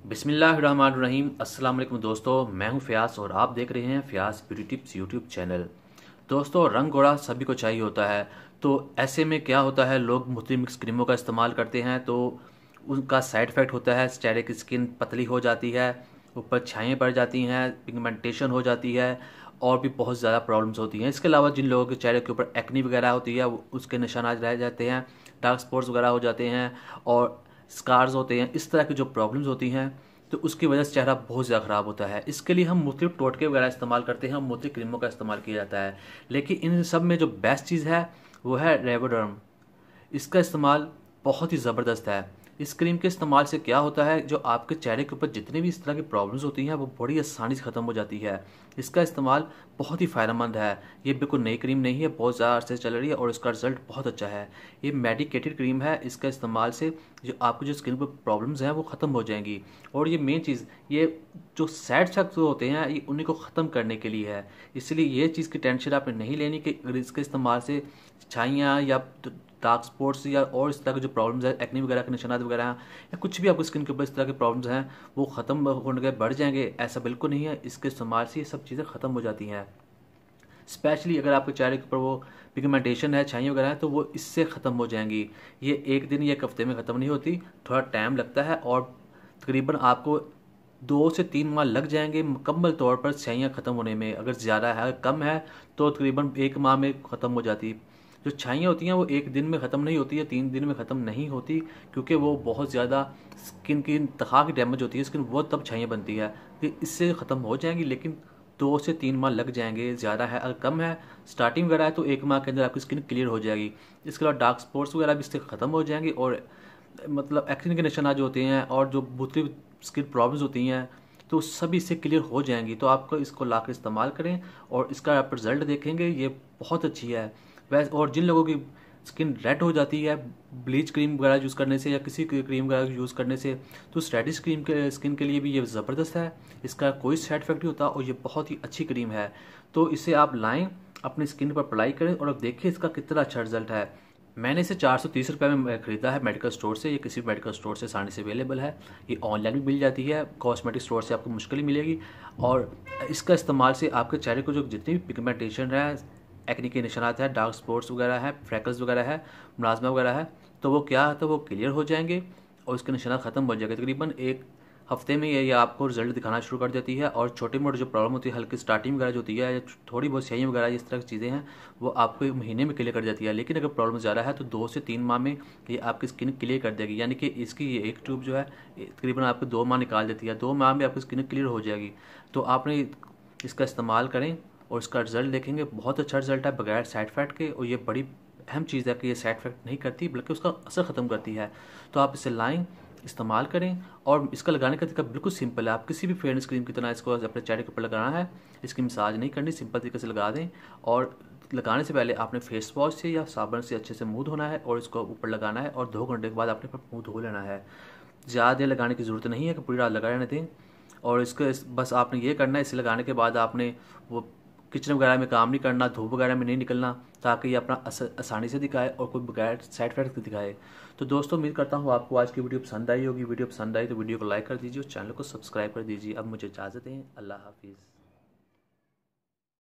बिस्मिल्लाहिर्रहमानिर्रहीम। अस्सलाम वालेकुम दोस्तों, मैं हूं फ़याज़ और आप देख रहे हैं Fayaz beauty tips YouTube channel. दोस्तों, रंग गोरा सभी को चाहिए होता है, तो ऐसे में क्या होता है, लोग मुख्तलिफ मिक्स क्रीमों का इस्तेमाल करते हैं तो उनका साइड इफ़ेक्ट होता है। चेहरे की स्किन पतली हो जाती है, ऊपर छाइयाँ पड़ जाती हैं, पिगमेंटेशन हो जाती है और भी बहुत ज़्यादा प्रॉब्लम्स होती हैं। इसके अलावा जिन लोगों के चेहरे के ऊपर एक्नी वगैरह होती है उसके निशानात रह जाते हैं, डार्क स्पॉट्स वगैरह हो जाते हैं और स्कार्स होते हैं। इस तरह की जो प्रॉब्लम्स होती हैं तो उसकी वजह से चेहरा बहुत ज़्यादा ख़राब होता है। इसके लिए हम मुख्तलिफ टोटके वगैरह इस्तेमाल करते हैं, मुख्तलिफ क्रीमों का इस्तेमाल किया जाता है, लेकिन इन सब में जो बेस्ट चीज़ है वो है रेवोडर्म। इसका इस्तेमाल बहुत ही ज़बरदस्त है। इस क्रीम के इस्तेमाल से क्या होता है, जो आपके चेहरे के ऊपर जितनी भी इस तरह की प्रॉब्लम्स होती हैं वो बड़ी आसानी से ख़त्म हो जाती है। इसका इस्तेमाल बहुत ही फ़ायदेमंद है। ये बिल्कुल नई क्रीम नहीं है, बहुत ज़्यादा अर्से से चल रही है और इसका रिज़ल्ट बहुत अच्छा है। ये मेडिकेटेड क्रीम है। इसका इस्तेमाल से जो आपकी जो स्किन पर प्रॉब्लम्स हैं वो ख़त्म हो जाएंगी। और ये मेन चीज़, ये जो साइड इफेक्ट्स होते हैं ये उन्हीं को ख़त्म करने के लिए है। इसलिए ये चीज़ की टेंशन आपने नहीं लेनी कि अगर इसके इस्तेमाल से छाइयाँ या डार्क स्पॉट्स या और इस तरह के जो प्रॉब्लम्स है, एक्ने वगैरह के निशानात वगैरह हैं, या कुछ भी आपकी स्किन के ऊपर इस तरह के प्रॉब्लम्स हैं वो ख़त्म होने के बढ़ जाएंगे, ऐसा बिल्कुल नहीं है। इसके इस्तेमाल से ये सब चीज़ें ख़त्म हो जाती हैं। स्पेशली अगर आपके चेहरे के ऊपर वो पिगमेंटेशन है, छाइयाँ वगैरह है, तो वो इससे ख़त्म हो जाएंगी। ये एक दिन या एक हफ्ते में ख़त्म नहीं होती, थोड़ा टाइम लगता है और तकरीबन आपको 2 से 3 माह लग जाएंगे मुकम्मल तौर पर छाइयाँ ख़त्म होने में। अगर ज़्यादा है, कम है तो तकरीबन 1 माह में ख़त्म हो जाती। जो छाइयाँ होती हैं वो एक दिन में ख़त्म नहीं होती है, 3 दिन में ख़त्म नहीं होती, क्योंकि वो बहुत ज़्यादा स्किन की तहा की डैमेज होती है स्किन, वो तब छाइयाँ बनती है। फिर इससे ख़त्म हो जाएंगी, लेकिन 2 से 3 माह लग जाएंगे। ज़्यादा है, अगर कम है, स्टार्टिंग वगैरह है, तो 1 माह के अंदर आपकी स्किन क्लियर हो जाएगी। इसके अलावा डार्क स्पॉट्स वगैरह भी इससे ख़त्म हो जाएंगे और मतलब एक्ने के निशान जो होते हैं और जो मुख्तलिफ स्किन प्रॉब्लम्स होती हैं तो सभी इससे क्लियर हो जाएंगी। तो आपको इसको ला कर इस्तेमाल करें और इसका आप रिज़ल्ट देखेंगे, ये बहुत अच्छी है। वैसे और जिन लोगों की स्किन रेड हो जाती है ब्लीच क्रीम वगैरह यूज़ करने से या किसी क्रीम वगैरह यूज़ करने से, तो उस रेडिश क्रीम के स्किन के लिए भी ये ज़बरदस्त है। इसका कोई साइड इफेक्ट नहीं होता और ये बहुत ही अच्छी क्रीम है। तो इसे आप लाएं, अपनी स्किन पर अप्लाई करें और अब देखिए इसका कितना अच्छा रिजल्ट है। मैंने इसे 430 रुपये में ख़रीदा है मेडिकल स्टोर से। ये किसी भी मेडिकल स्टोर से आसानी से अवेलेबल है। ये ऑनलाइन भी मिल जाती है, कॉस्मेटिक स्टोर से आपको मुश्किल ही मिलेगी। और इसका इस्तेमाल से आपके चेहरे को जो जितनी भी पिगमेंटेशन है, एक्ने के निशानात है, डार्क स्पॉट्स वगैरह है, फ्रैकल्स वगैरह है, मुलाजमा वगैरह है, तो वो क्या है, तो वो क्लियर हो जाएंगे और उसके निशानात ख़त्म हो जाएंगे। तकरीबन एक हफ्ते में ये आपको रिजल्ट दिखाना शुरू कर देती है। और छोटी मोटी जो प्रॉब्लम होती है, हल्की स्टार्टिंग वगैरह जो होती है या थोड़ी बहुत स्याही वगैरह इस तरह की चीज़ें हैं, वो आपको 1 महीने में क्लियर कर जाती है। लेकिन अगर प्रॉब्लम ज़्यादा है तो 2 से 3 माह में ये आपकी स्किन क्लियर कर देगी। यानी कि इसकी ये एक ट्यूब जो है तकरीबन आपको 2 माह निकाल देती है। 2 माह में आपकी स्किन क्लियर हो जाएगी। तो आपने इसका इस्तेमाल करें और इसका रिजल्ट देखेंगे, बहुत अच्छा रिजल्ट है बगैर साइड इफेक्ट के। और ये बड़ी अहम चीज़ है कि ये साइड इफेक्ट नहीं करती बल्कि उसका असर ख़त्म करती है। तो आप इसे लाएं, इस्तेमाल करें। और इसका लगाने का तरीका बिल्कुल सिंपल है। आप किसी भी फेयरनेस क्रीम की तरह इसको अपने चेहरे के ऊपर लगाना है। इसकी मसाज नहीं करनी, सिंपल तरीके से लगा दें। और लगाने से पहले आपने फेस वॉश से या साबुन से अच्छे से मुंह धोना है और इसको ऊपर लगाना है और 2 घंटे के बाद आपने मुंह धो लेना है। ज़्यादा देर लगाने की ज़रूरत नहीं है कि पूरी रात लगा रहने दें। और इसके बस आपने ये करना है, इसे लगाने के बाद आपने वो किचन वगैरह में काम नहीं करना, धूप वगैरह में नहीं निकलना, ताकि ये अपना असर आसानी से दिखाए और कोई बगैर साइड इफेक्ट दिखाए। तो दोस्तों, उम्मीद करता हूँ आपको आज की वीडियो पसंद आई होगी। वीडियो पसंद आई तो वीडियो को लाइक कर दीजिए और चैनल को सब्सक्राइब कर दीजिए। अब मुझे इजाज़त दें। अल्लाह हाफिज़।